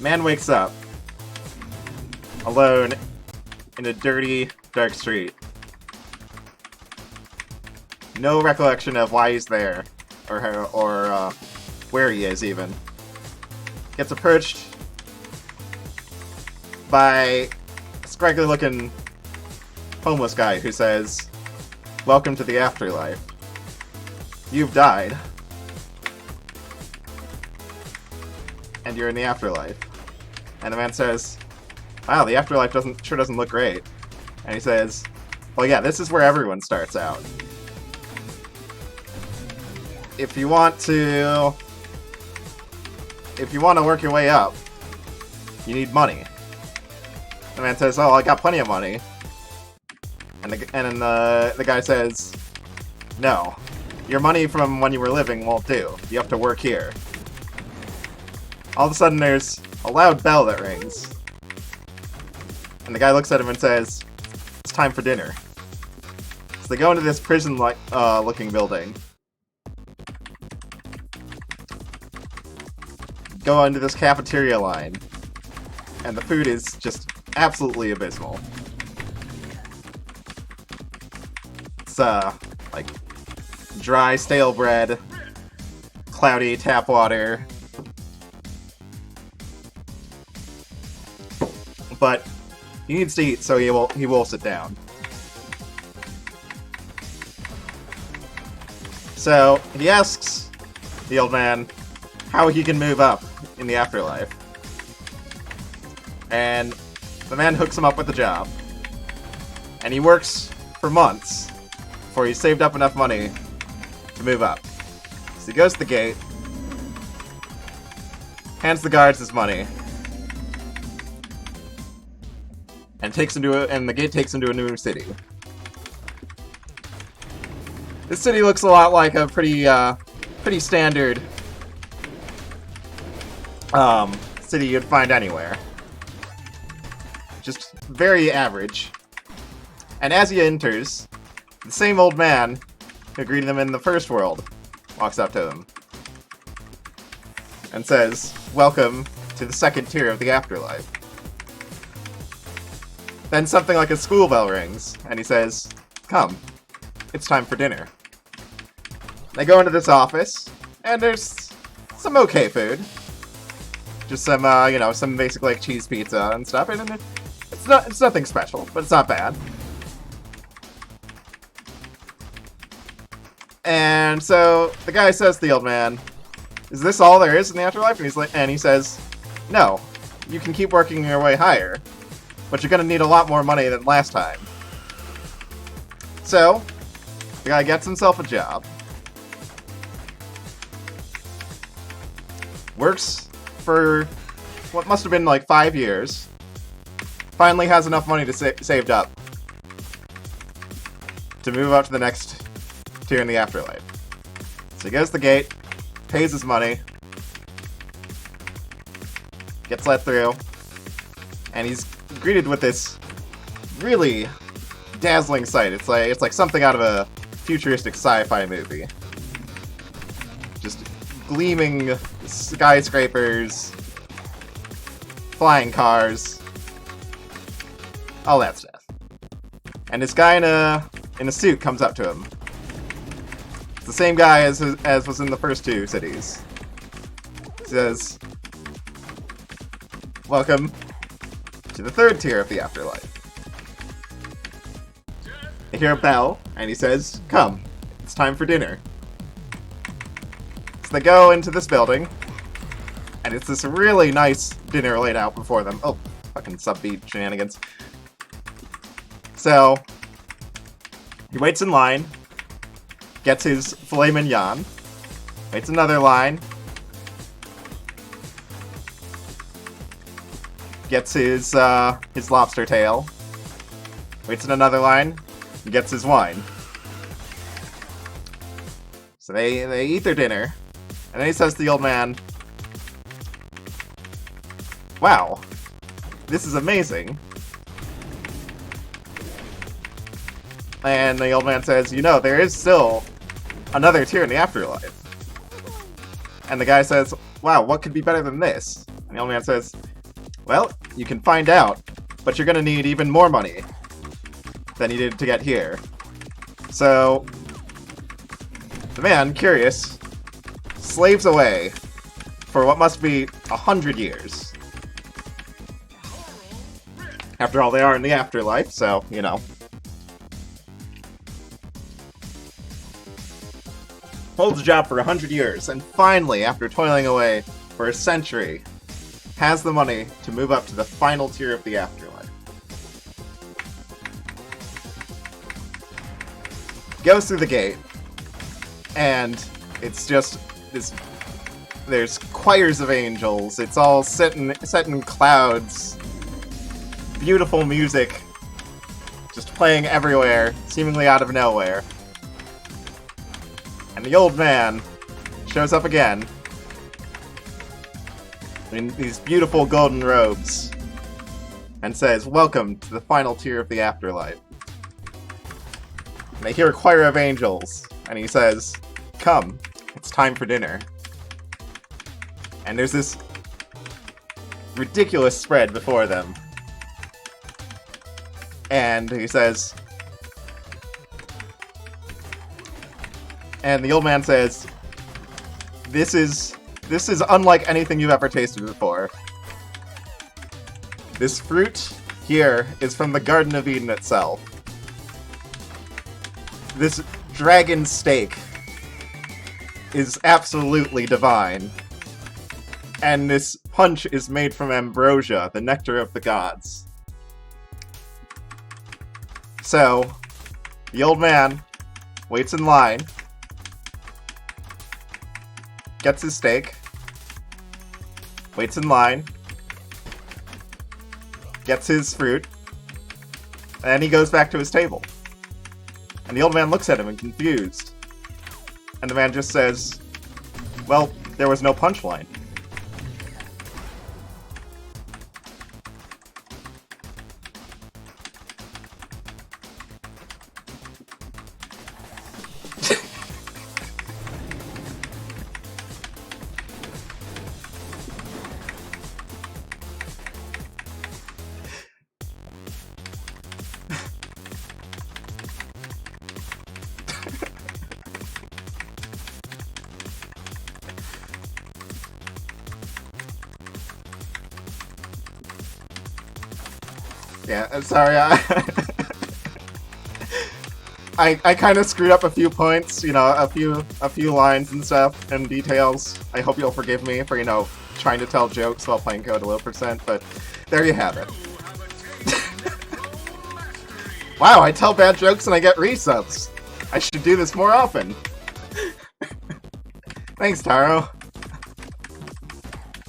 Man wakes up alone in a dirty, dark street. No recollection of why he's there, or where he is even. Gets approached by a scraggly-looking homeless guy who says, "Welcome to the afterlife. You've died, and you're in the afterlife." And the man says, "Wow, the afterlife sure doesn't look great." And he says, "Well, yeah, this is where everyone starts out. If you want to work your way up, you need money." The man says, "Oh, I got plenty of money." And the guy says, "No, your money from when you were living won't do. You have to work here." All of a sudden, there's a loud bell that rings. And the guy looks at him and says, "It's time for dinner." So they go into this prison-like looking building. Go into this cafeteria line. And the food is just absolutely abysmal. It's, like, dry, stale bread, cloudy tap water. But he needs to eat, so he will sit down. So he asks the old man how he can move up in the afterlife. And the man hooks him up with a job. And he works for months before he's saved up enough money to move up. So he goes to the gate, hands the guards his money, and the gate takes him to a new city. This city looks a lot like a pretty standard city you'd find anywhere. Just very average. And as he enters, the same old man who greeted him in the first world walks up to him and says, "Welcome to the second tier of the afterlife." Then something like a school bell rings, and he says, "Come, it's time for dinner." They go into this office, and there's some okay food. Just some, some basic, like, cheese pizza and stuff, and it's nothing special, but it's not bad. And so, the guy says to the old man, "Is this all there is in the afterlife?" And he says, "No, you can keep working your way higher, but you're gonna need a lot more money than last time." So, the guy gets himself a job. Works for what must have been like 5 years. Finally has enough money to saved up to move up to the next tier in the afterlife. So he goes to the gate, pays his money, gets let through, and he's greeted with this really dazzling sight. It's like something out of a futuristic sci-fi movie. Just gleaming skyscrapers, flying cars, all that stuff. And this guy in a suit comes up to him. It's the same guy as was in the first two cities. He says, "Welcome to the third tier of the afterlife." They hear a bell, and he says, "Come, it's time for dinner." So they go into this building, and it's this really nice dinner laid out before them. Oh, fucking subbeat shenanigans. So, he waits in line, gets his filet mignon, waits another line, gets his lobster tail, waits in another line, and gets his wine. So they eat their dinner, and then he says to the old man, "Wow, this is amazing." And the old man says, "There is still another tier in the afterlife." And the guy says, "Wow, what could be better than this?" And the old man says, Well, you can find out, but you're gonna need even more money than you did to get here. So, the man, curious, slaves away for what must be 100 years. After all, they are in the afterlife, so, you know. Holds a job for 100 years, and finally, after toiling away for a century, has the money to move up to the final tier of the afterlife. Goes through the gate, and it's just this. There's choirs of angels. It's all set in clouds. Beautiful music, just playing everywhere, seemingly out of nowhere. And the old man shows up again in these beautiful golden robes and says, "Welcome to the final tier of the afterlife." And they hear a choir of angels, and he says, "Come, it's time for dinner." And there's this ridiculous spread before them. And he says... And the old man says, This is unlike anything you've ever tasted before. This fruit here is from the Garden of Eden itself. This dragon steak is absolutely divine. And this punch is made from ambrosia, the nectar of the gods. So, the old man waits in line, gets his steak, waits in line, gets his fruit, and then he goes back to his table. And the old man looks at him and confused. And the man just says, "Well, there was no punchline." Yeah, I'm sorry, I kind of screwed up a few points, you know, a few lines and stuff, and details. I hope you'll forgive me for, you know, trying to tell jokes while playing Code a low %, but there you have it. Wow, I tell bad jokes and I get resubs. I should do this more often. Thanks, Taro.